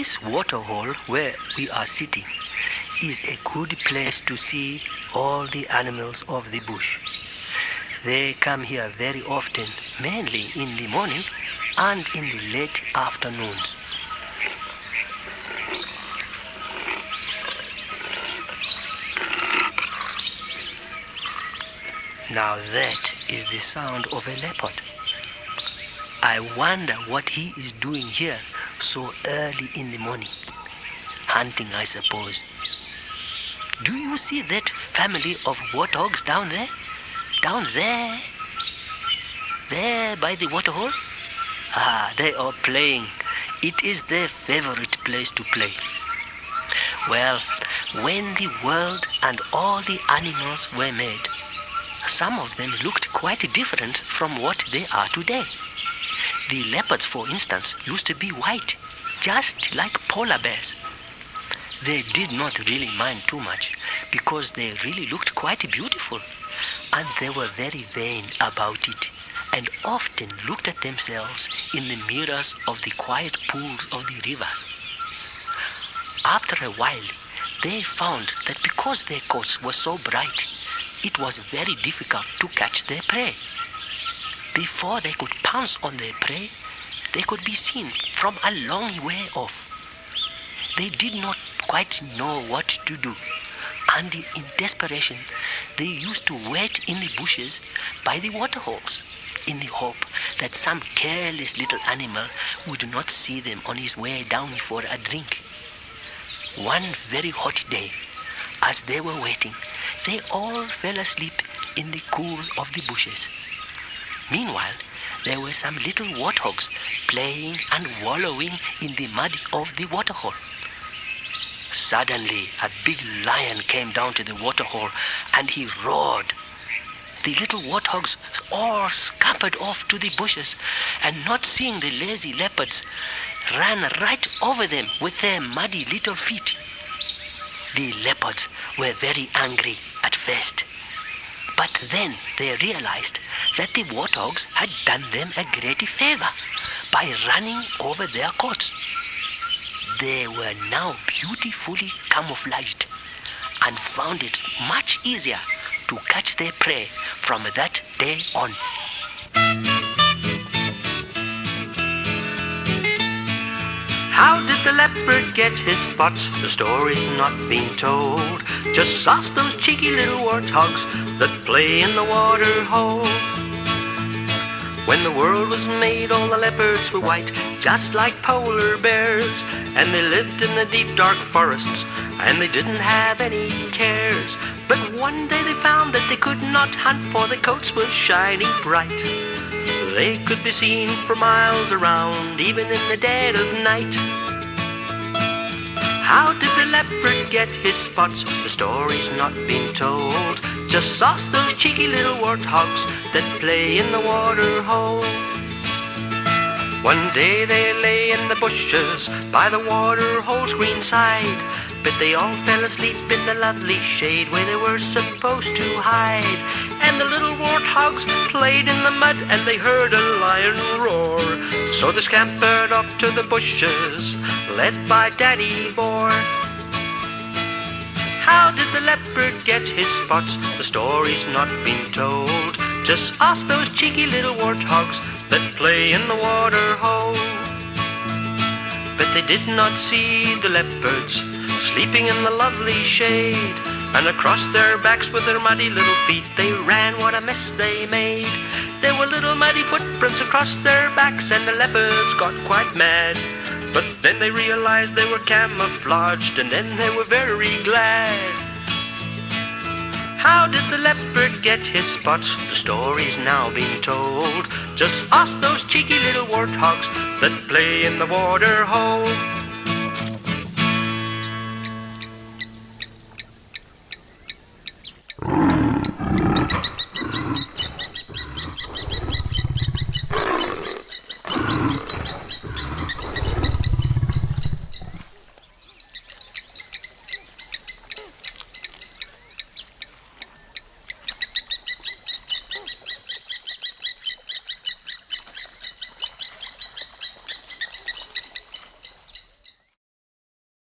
This waterhole where we are sitting is a good place to see all the animals of the bush. They come here very often, mainly in the morning and in the late afternoons. Now that is the sound of a leopard. I wonder what he is doing here so early in the morning. Hunting, I suppose. Do you see that family of warthogs down there? Down there? There by the waterhole? Ah, they are playing. It is their favorite place to play. Well, when the world and all the animals were made, some of them looked quite different from what they are today. The leopards, for instance, used to be white, just like polar bears. They did not really mind too much because they really looked quite beautiful, and they were very vain about it and often looked at themselves in the mirrors of the quiet pools of the rivers. After a while, they found that because their coats were so bright, it was very difficult to catch their prey. Before they could pounce on their prey, they could be seen from a long way off. They did not quite know what to do, and in desperation, they used to wait in the bushes by the waterholes in the hope that some careless little animal would not see them on his way down for a drink. One very hot day, as they were waiting, they all fell asleep in the cool of the bushes. Meanwhile, there were some little warthogs playing and wallowing in the mud of the waterhole. Suddenly, a big lion came down to the waterhole and he roared. The little warthogs all scampered off to the bushes and, not seeing the lazy leopards, ran right over them with their muddy little feet. The leopards were very angry at first, but then they realized that the warthogs had done them a great favor by running over their coats. They were now beautifully camouflaged and found it much easier to catch their prey from that day on. How did the leopard get his spots? The story's not been told. Just ask those cheeky little warthogs that play in the water hole. When the world was made, all the leopards were white, just like polar bears, and they lived in the deep dark forests, and they didn't have any cares. But one day they found that they could not hunt, for their coats were shining bright. They could be seen for miles around, even in the dead of night. How did the leopard get his spots? The story's not been told. Just ask those cheeky little warthogs that play in the water hole. One day they lay in the bushes by the water hole's green side, but they all fell asleep in the lovely shade where they were supposed to hide. And the little warthogs played in the mud and they heard a lion roar. So they scampered off to the bushes, led by Daddy Boar. How did the leopard get his spots? The story's not been told. Just ask those cheeky little warthogs that play in the water hole. But they did not see the leopards sleeping in the lovely shade, and across their backs with their muddy little feet they ran. What a mess they made. There were little muddy footprints across their backs, and the leopards got quite mad. But then they realized they were camouflaged, and then they were very glad. How did the leopard get his spots? The story's now been told. Just ask those cheeky little warthogs that play in the water hole.